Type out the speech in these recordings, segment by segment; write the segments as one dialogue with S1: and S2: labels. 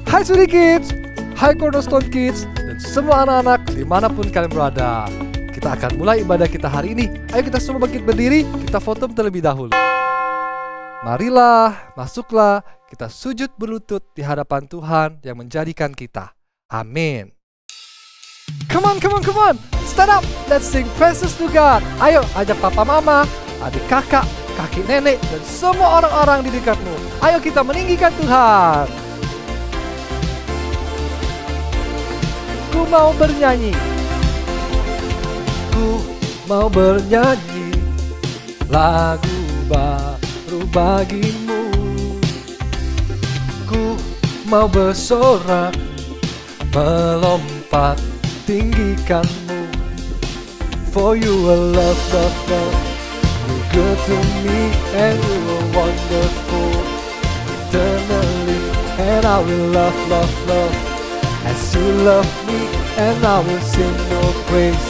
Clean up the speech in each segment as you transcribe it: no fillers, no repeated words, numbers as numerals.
S1: Hai Sudi Kids, hai Cornerstone Kids, dan semua anak-anak dimanapun kalian berada. Kita akan mulai ibadah kita hari ini. Ayo kita semua bangkit berdiri, kita foto terlebih dahulu. Marilah, masuklah, kita sujud berlutut di hadapan Tuhan yang menjadikan kita. Amin. Come on, stand up, let's sing praises to God. Ayo ajak papa mama, adik kakak, kakek nenek, dan semua orang-orang di dekatmu. Ayo kita meninggikan Tuhan. Ku mau bernyanyi, ku mau bernyanyi lagu baru bagimu. Ku mau bersorak, melompat tinggikanmu. For you are love, love, love. You're good to me and you are wonderful. Eternally and I will love, love, love. As you love me and I will sing your praise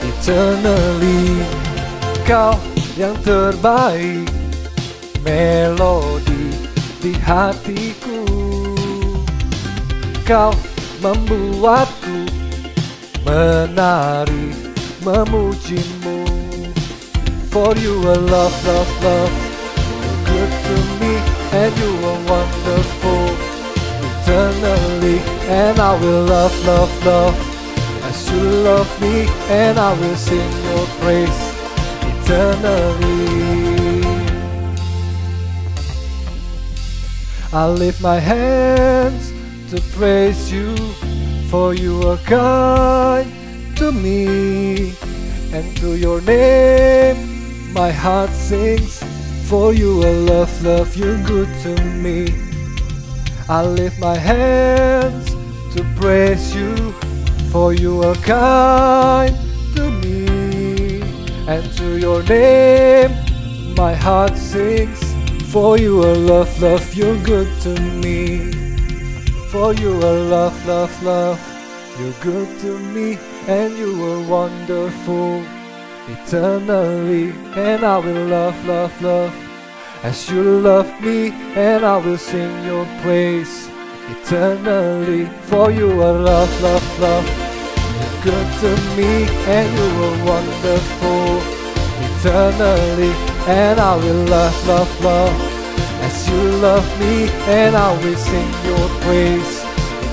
S1: eternally. Kau yang terbaik, melodi di hatiku. Kau membuatku menari memujimu. For you are love, love, love. You're good to me and you are wonderful. Eternally and I will love, love, love. As you love me and I will sing your praise eternally. I lift my hands to praise you, for you are kind to me, and to your name my heart sings. For you are love, love, you're good to me. I lift my hands to praise you, for you are kind to me, and to your name my heart sings. For you are love, love, you're good to me. For you are love, love, love, you're good to me, and you are wonderful. Eternally, and I will love, love, love. As you love me, and I will sing your praise eternally. For you are love, love, love. You're good to me, and you are wonderful. Eternally, and I will love, love, love. As you love me, and I will sing your praise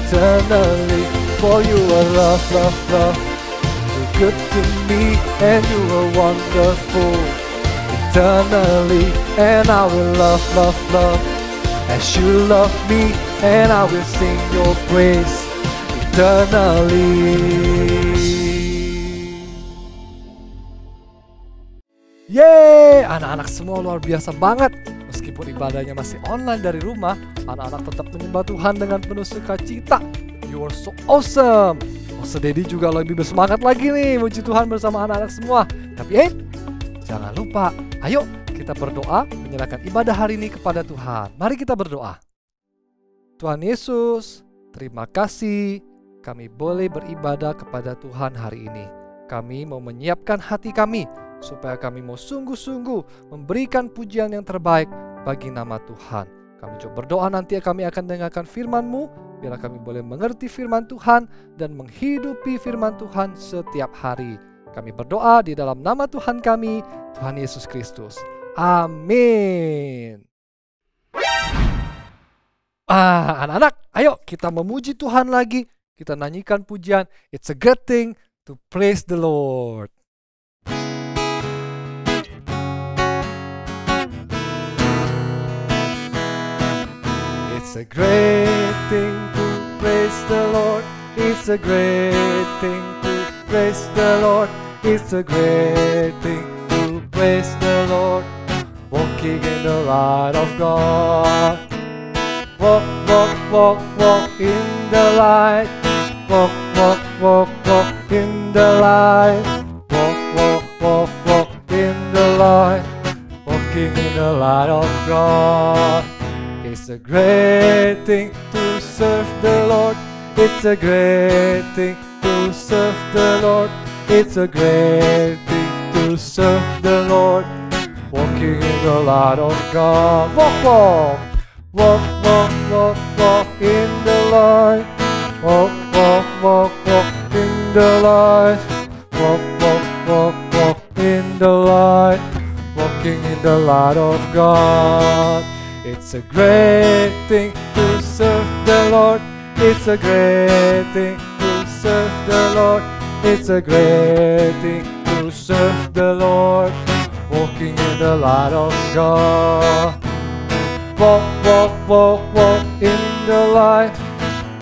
S1: eternally. For you are love, love, love. You're good to me, and you are wonderful. Eternally, and I will love, love, love. As you love me, and I will sing your praise eternally. Yeay, anak-anak semua luar biasa banget. Meskipun ibadahnya masih online dari rumah, anak-anak tetap menyembah Tuhan dengan penuh sukacita. You are so awesome. Master Daddy juga lebih bersemangat lagi nih muji Tuhan bersama anak-anak semua. Tapi jangan lupa, ayo kita berdoa menyerahkan ibadah hari ini kepada Tuhan. Mari kita berdoa. Tuhan Yesus, terima kasih kami boleh beribadah kepada Tuhan hari ini. Kami mau menyiapkan hati kami supaya kami mau sungguh-sungguh memberikan pujian yang terbaik bagi nama Tuhan. Kami coba berdoa nanti kami akan dengarkan firman-Mu, biar kami boleh mengerti firman Tuhan dan menghidupi firman Tuhan setiap hari. Kami berdoa di dalam nama Tuhan kami, Tuhan Yesus Kristus. Amin. Anak-anak, ayo kita memuji Tuhan lagi. Kita nyanyikan pujian, It's a good thing to praise the Lord. It's a great thing to praise the Lord. It's a great thing to praise the Lord. It's a great thing to praise the Lord. Walking in the light of God. Walk, walk, walk, walk in the light. Walk, walk, walk, walk in the light. Walk, walk, walk, walk in the light. Walking in the light of God. It's a great thing to serve the Lord. It's a great thing to serve the Lord. It's a great thing to serve the Lord. walking in the light of God. Walk, walk, walk, walk, walk, walk in the light. Walk, walk, walk, walk in the light. Walk, walk, walk, walk in the light. Walking in the light of God. It's a great thing to serve the Lord. It's a great thing to serve the Lord. It's a great thing to serve the Lord. Walking in the light of God. Walk, walk, walk, walk in the light.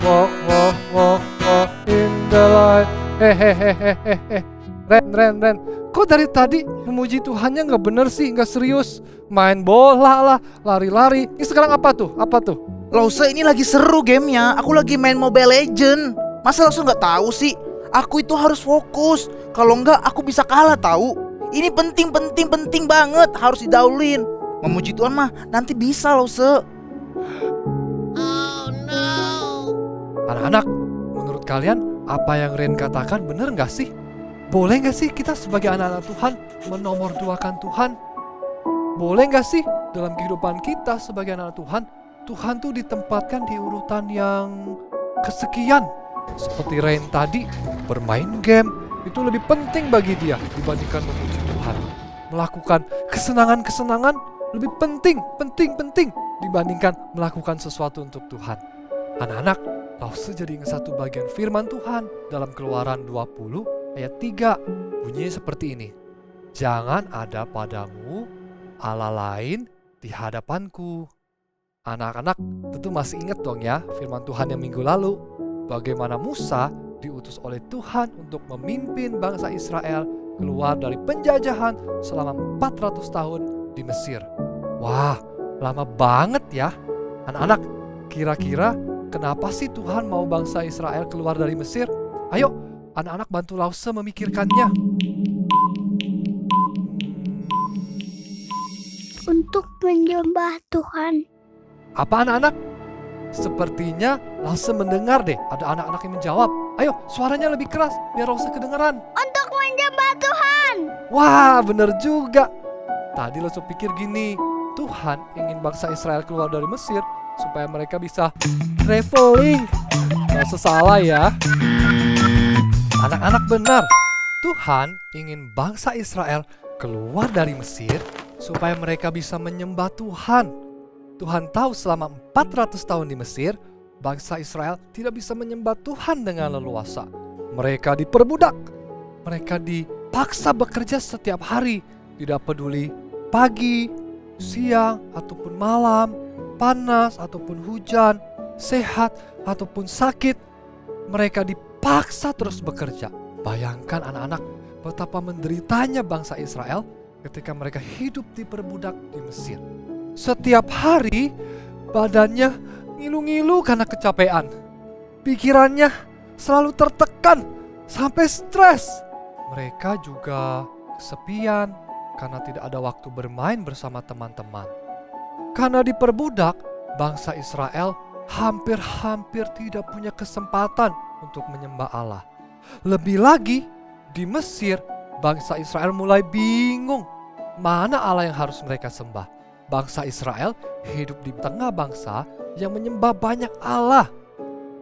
S1: Walk, walk, walk, walk in the light. Hehehehehe. Ren. Kok dari tadi memuji Tuhannya nggak bener sih, nggak serius? Main bola lah, lari-lari. Ini sekarang apa tuh? Apa tuh?
S2: Lause, ini lagi seru gamenya. Aku lagi main Mobile Legend. Masa Lause nggak tahu sih? Aku itu harus fokus. Kalau nggak aku bisa kalah tahu. Ini penting banget. Harus didaulin. Memuji Tuhan mah nanti bisa Lause.
S3: Oh no.
S1: Anak-anak, menurut kalian apa yang Ren katakan bener nggak sih? Boleh nggak sih kita sebagai anak-anak Tuhan menomorduakan Tuhan? Boleh nggak sih dalam kehidupan kita sebagai anak Tuhan, Tuhan tuh ditempatkan di urutan yang kesekian? Seperti Ren tadi, bermain game itu lebih penting bagi dia dibandingkan memuji Tuhan. Melakukan kesenangan-kesenangan lebih penting dibandingkan melakukan sesuatu untuk Tuhan. Anak-anak, Lause jadi ingat satu bagian firman Tuhan dalam Keluaran 20 ayat 3. Bunyinya seperti ini. Jangan ada padamu Allah lain di hadapanku. Anak-anak tentu masih ingat dong ya firman Tuhan yang minggu lalu. Bagaimana Musa diutus oleh Tuhan untuk memimpin bangsa Israel keluar dari penjajahan selama 400 tahun di Mesir. Wah, lama banget ya. Anak-anak, kira-kira kenapa sih Tuhan mau bangsa Israel keluar dari Mesir? Ayo, anak-anak bantu Lause memikirkannya.
S3: Untuk menyembah Tuhan.
S1: Apa anak-anak? Sepertinya Lause mendengar deh ada anak-anak yang menjawab. Ayo, suaranya lebih keras biar Lause kedengeran.
S3: Untuk menyembah Tuhan.
S1: Wah, bener juga. Tadi Lause pikir gini, Tuhan ingin bangsa Israel keluar dari Mesir supaya mereka bisa traveling. Lause salah ya. Anak-anak benar. Tuhan ingin bangsa Israel keluar dari Mesir supaya mereka bisa menyembah Tuhan. Tuhan tahu selama 400 tahun di Mesir, bangsa Israel tidak bisa menyembah Tuhan dengan leluasa. Mereka diperbudak. Mereka dipaksa bekerja setiap hari. Tidak peduli pagi, siang, ataupun malam, panas, ataupun hujan, sehat, ataupun sakit. Mereka dipaksa terus bekerja. Bayangkan anak-anak betapa menderitanya bangsa Israel ketika mereka hidup diperbudak di Mesir. Setiap hari badannya ngilu-ngilu karena kecapean. Pikirannya selalu tertekan sampai stres. Mereka juga kesepian karena tidak ada waktu bermain bersama teman-teman. Karena diperbudak, bangsa Israel hampir-hampir tidak punya kesempatan untuk menyembah Allah. Lebih lagi, di Mesir, bangsa Israel mulai bingung mana Allah yang harus mereka sembah. Bangsa Israel hidup di tengah bangsa yang menyembah banyak Allah.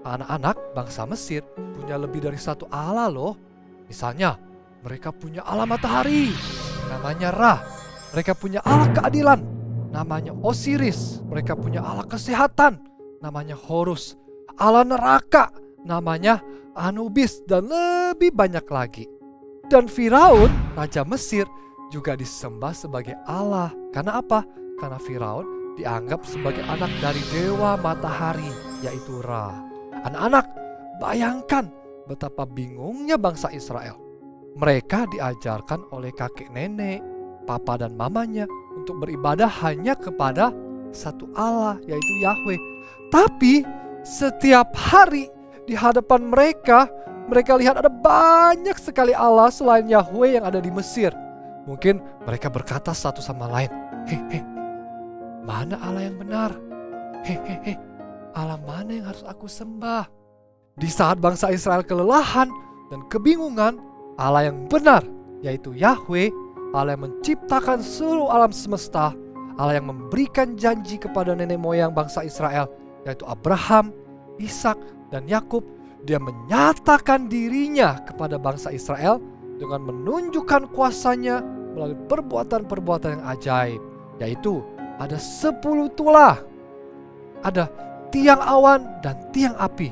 S1: Anak-anak bangsa Mesir punya lebih dari satu Allah loh. Misalnya, mereka punya Allah matahari, namanya Ra. Mereka punya Allah keadilan, namanya Osiris. Mereka punya Allah kesehatan, namanya Horus. Allah neraka, namanya Anubis, dan lebih banyak lagi. Dan Firaun, raja Mesir, juga disembah sebagai Allah. Karena apa? Karena Firaun dianggap sebagai anak dari dewa matahari, yaitu Ra. Anak-anak, bayangkan betapa bingungnya bangsa Israel. Mereka diajarkan oleh kakek nenek, papa dan mamanya untuk beribadah hanya kepada satu Allah, yaitu Yahweh. Tapi setiap hari di hadapan mereka lihat ada banyak sekali Allah selain Yahweh yang ada di Mesir. Mungkin mereka berkata satu sama lain, "Hei, mana Allah yang benar? Hei, Allah mana yang harus aku sembah?" Di saat bangsa Israel kelelahan dan kebingungan, Allah yang benar, yaitu Yahweh, Allah yang menciptakan seluruh alam semesta, Allah yang memberikan janji kepada nenek moyang bangsa Israel, yaitu Abraham, Ishak, dan Yakub. Dia menyatakan dirinya kepada bangsa Israel dengan menunjukkan kuasanya melalui perbuatan-perbuatan yang ajaib, yaitu ada 10 tulah, ada tiang awan dan tiang api,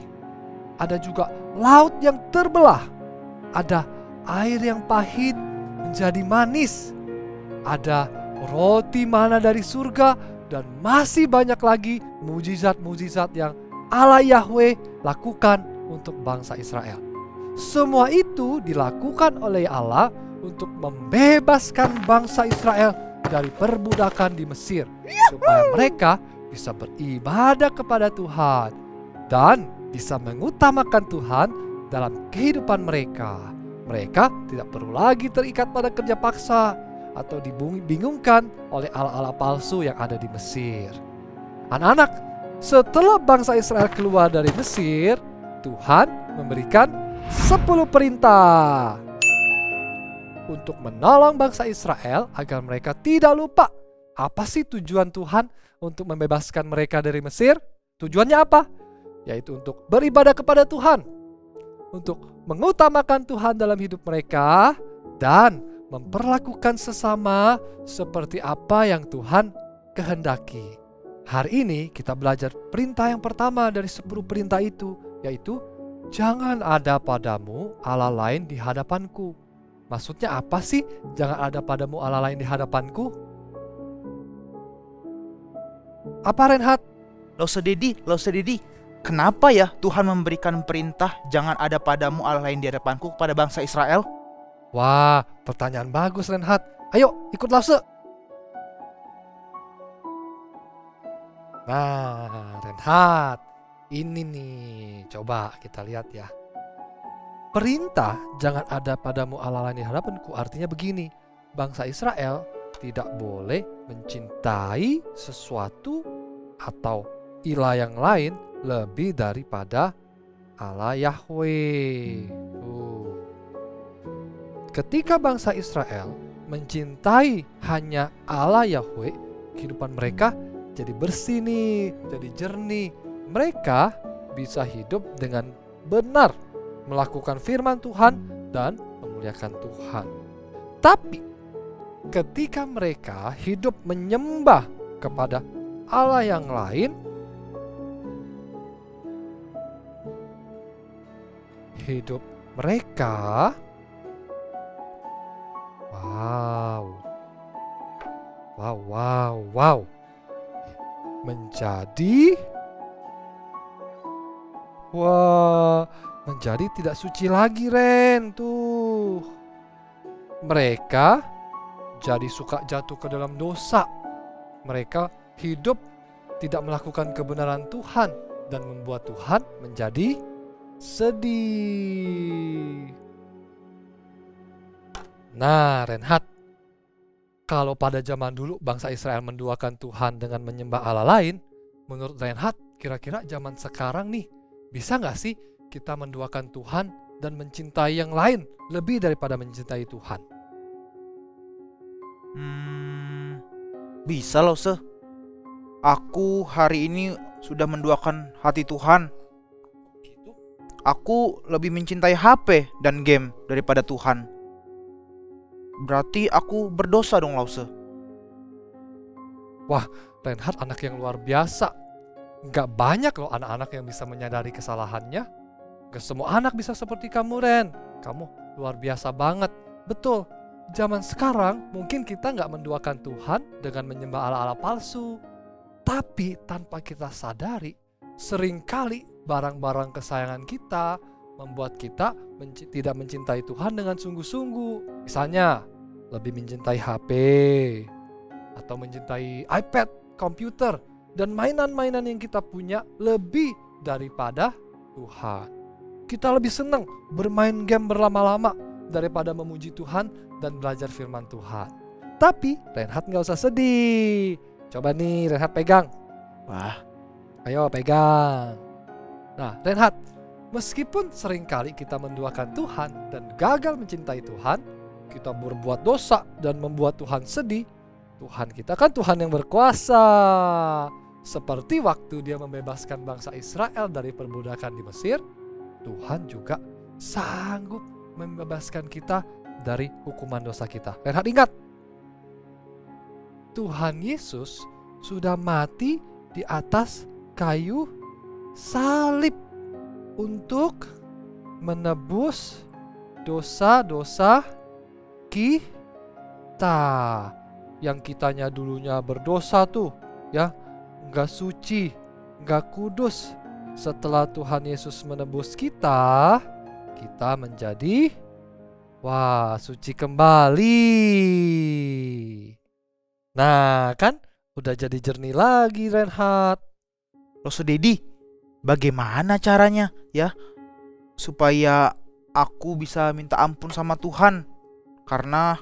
S1: ada juga laut yang terbelah, ada air yang pahit menjadi manis, ada roti mana dari surga, dan masih banyak lagi mujizat-mujizat yang Allah Yahweh lakukan untuk bangsa Israel. Semua itu dilakukan oleh Allah untuk membebaskan bangsa Israel dari perbudakan di Mesir, supaya mereka bisa beribadah kepada Tuhan dan bisa mengutamakan Tuhan dalam kehidupan mereka. Mereka tidak perlu lagi terikat pada kerja paksa atau dibingungkan oleh allah-allah palsu yang ada di Mesir. Anak-anak, setelah bangsa Israel keluar dari Mesir, Tuhan memberikan 10 perintah untuk menolong bangsa Israel agar mereka tidak lupa. Apa sih tujuan Tuhan untuk membebaskan mereka dari Mesir? Tujuannya apa? Yaitu untuk beribadah kepada Tuhan, untuk mengutamakan Tuhan dalam hidup mereka, dan memperlakukan sesama seperti apa yang Tuhan kehendaki. Hari ini kita belajar perintah yang pertama dari 10 perintah itu, yaitu jangan ada padamu Allah lain di hadapanku. Maksudnya apa sih jangan ada padamu Allah lain di hadapanku? Apa, Renhat?
S2: Lo sedih. Kenapa ya Tuhan memberikan perintah jangan ada padamu Allah lain di hadapanku kepada bangsa Israel?
S1: Wah, pertanyaan bagus, Renhat. Ayo ikut Lause. Nah, Renhat, ini nih, coba kita lihat ya. Perintah jangan ada padamu Allah lain di hadapanku artinya begini. Bangsa Israel tidak boleh mencintai sesuatu atau ilah yang lain lebih daripada Allah Yahweh. Ketika bangsa Israel mencintai hanya Allah Yahweh, kehidupan mereka jadi bersih nih, jadi jernih. Mereka bisa hidup dengan benar, melakukan firman Tuhan dan memuliakan Tuhan. Tapi ketika mereka hidup menyembah kepada Allah yang lain, hidup mereka menjadi tidak suci lagi, Ren. Tuh, mereka jadi suka jatuh ke dalam dosa. Mereka hidup tidak melakukan kebenaran Tuhan dan membuat Tuhan menjadi sedih. Nah, Renhat, kalau pada zaman dulu bangsa Israel menduakan Tuhan dengan menyembah Allah lain, menurut Renhat, kira-kira zaman sekarang nih, bisa nggak sih kita menduakan Tuhan dan mencintai yang lain lebih daripada mencintai Tuhan?
S2: Bisa loh, Aku hari ini sudah menduakan hati Tuhan. Aku lebih mencintai HP dan game daripada Tuhan. Berarti aku berdosa dong, Lause.
S1: Wah, Renhat anak yang luar biasa. Gak banyak loh anak-anak yang bisa menyadari kesalahannya. Gak semua anak bisa seperti kamu, Ren. Kamu luar biasa banget. Betul, zaman sekarang mungkin kita gak menduakan Tuhan dengan menyembah Allah-Allah palsu. Tapi tanpa kita sadari, seringkali barang-barang kesayangan kita membuat kita tidak mencintai Tuhan dengan sungguh-sungguh. Misalnya, lebih mencintai HP, atau mencintai iPad, komputer, dan mainan-mainan yang kita punya lebih daripada Tuhan. Kita lebih senang bermain game berlama-lama daripada memuji Tuhan dan belajar firman Tuhan. Tapi Renhat gak usah sedih. Coba nih Renhat pegang.
S2: Wah,
S1: ayo pegang. Nah, Renhat, meskipun seringkali kita menduakan Tuhan dan gagal mencintai Tuhan, kita berbuat dosa dan membuat Tuhan sedih, Tuhan kita kan Tuhan yang berkuasa. Seperti waktu dia membebaskan bangsa Israel dari perbudakan di Mesir, Tuhan juga sanggup membebaskan kita dari hukuman dosa kita. Reinhard ingat, Tuhan Yesus sudah mati di atas kayu salib untuk menebus dosa-dosa kita. Yang kitanya dulunya berdosa tuh, ya, nggak suci, nggak kudus. Setelah Tuhan Yesus menebus kita, kita menjadi suci kembali. Nah, kan udah jadi jernih lagi, Reinhard.
S2: Loh Dedi, bagaimana caranya ya supaya aku bisa minta ampun sama Tuhan? Karena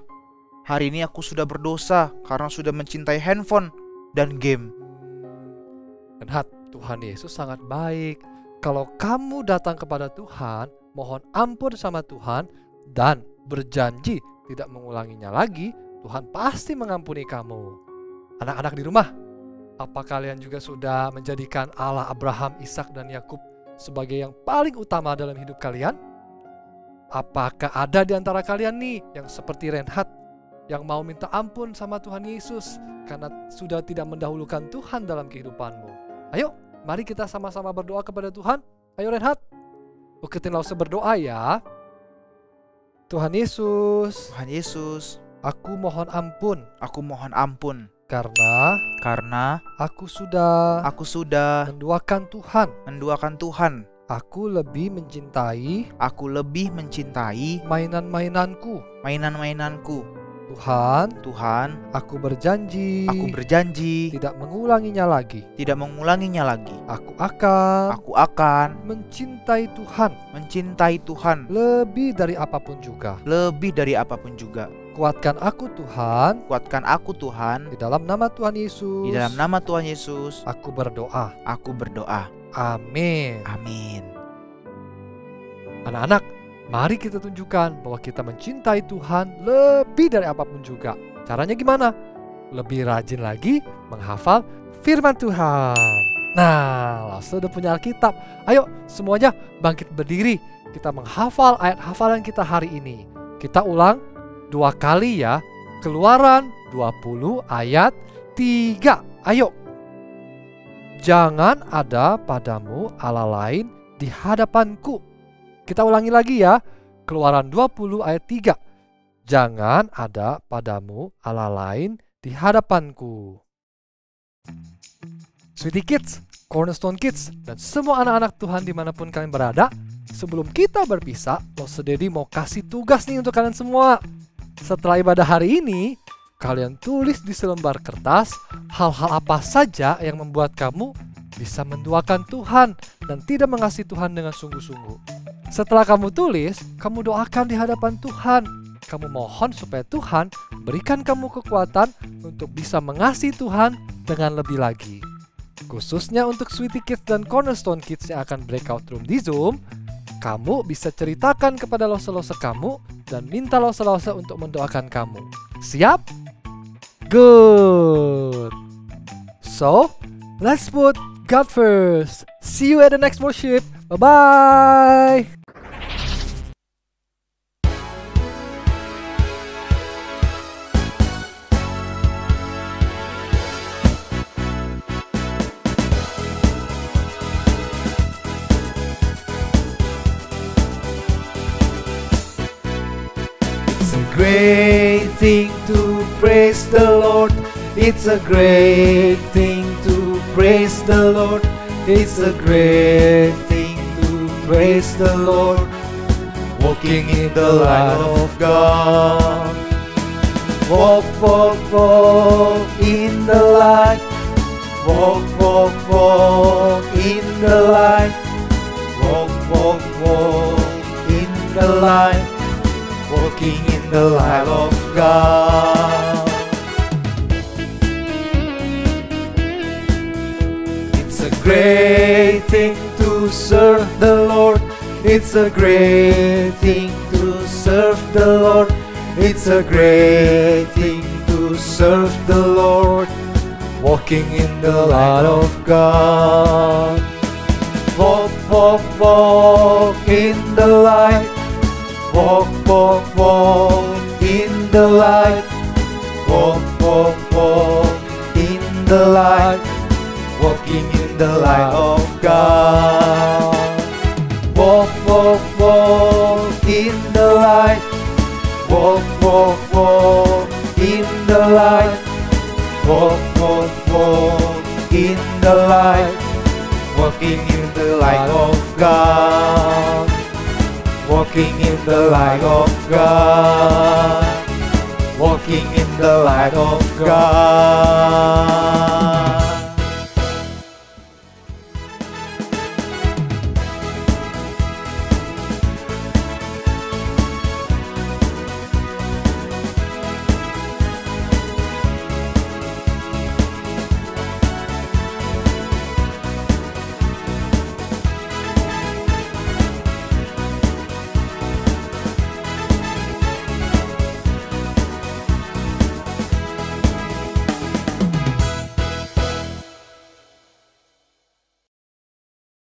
S2: hari ini aku sudah berdosa karena sudah mencintai handphone dan game.
S1: Reinhard, Tuhan Yesus sangat baik. Kalau kamu datang kepada Tuhan, mohon ampun sama Tuhan, dan berjanji tidak mengulanginya lagi, Tuhan pasti mengampuni kamu. Anak-anak di rumah, apa kalian juga sudah menjadikan Allah Abraham, Ishak, dan Yakub sebagai yang paling utama dalam hidup kalian? Apakah ada di antara kalian nih yang seperti Reinhard, yang mau minta ampun sama Tuhan Yesus karena sudah tidak mendahulukan Tuhan dalam kehidupanmu? Ayo, mari kita sama-sama berdoa kepada Tuhan. Ayo Reinhard, ikutin Lause berdoa ya. Tuhan Yesus, aku mohon ampun.
S2: Aku mohon ampun
S1: karena aku sudah menduakan Tuhan. Aku lebih mencintai mainan-mainanku. Tuhan, aku berjanji tidak mengulanginya lagi. Aku akan mencintai Tuhan lebih dari apapun juga. Kuatkan aku Tuhan, di dalam nama Tuhan Yesus. Aku berdoa. Amin. Anak-anak, mari kita tunjukkan bahwa kita mencintai Tuhan lebih dari apapun juga. Caranya gimana? Lebih rajin lagi menghafal firman Tuhan. Nah, Lause udah punya Alkitab. Ayo semuanya bangkit berdiri. Kita menghafal ayat hafalan kita hari ini. Kita ulang 2 kali ya. Keluaran 20 ayat 3. Ayo. Jangan ada padamu Allah lain di hadapanku. Kita ulangi lagi ya. Keluaran 20 ayat 3. Jangan ada padamu Allah lain di hadapanku. Sweetie Kids, Cornerstone Kids, dan semua anak-anak Tuhan dimanapun kalian berada, sebelum kita berpisah, Lause Dedi mau kasih tugas nih untuk kalian semua. Setelah ibadah hari ini, kalian tulis di selembar kertas hal-hal apa saja yang membuat kamu bisa menduakan Tuhan dan tidak mengasihi Tuhan dengan sungguh-sungguh. Setelah kamu tulis, kamu doakan di hadapan Tuhan. Kamu mohon supaya Tuhan berikan kamu kekuatan untuk bisa mengasihi Tuhan dengan lebih lagi. Khususnya untuk Sweetie Kids dan Cornerstone Kids yang akan breakout room di Zoom, kamu bisa ceritakan kepada lause-lause kamu dan minta lause-lause untuk mendoakan kamu. Siap? Good. So, let's put God first. See you at the next worship. Bye-bye.
S2: Great thing to praise the Lord. It's a great thing to praise the Lord. It's a great thing to praise the Lord. Walking in the light of God. Walk, walk, walk in the light. Walk, walk, walk in the light. Walk, walk, walk in the light. Walking in the light of God. It's a great thing to serve the Lord. It's a great thing to serve the Lord.
S1: It's a great thing to serve the Lord, walking in the light of God. Walk, walk, walk in the light. Walk, walk, walk in the light. Walk, walk, walk in the light. Walking in the light of God. Walk, walk, walk in the light. Walk, walk, walk in the light. Walk, walk, walk in the light. Walking in the light of God. Walking in the light of God. Walking in the light of God.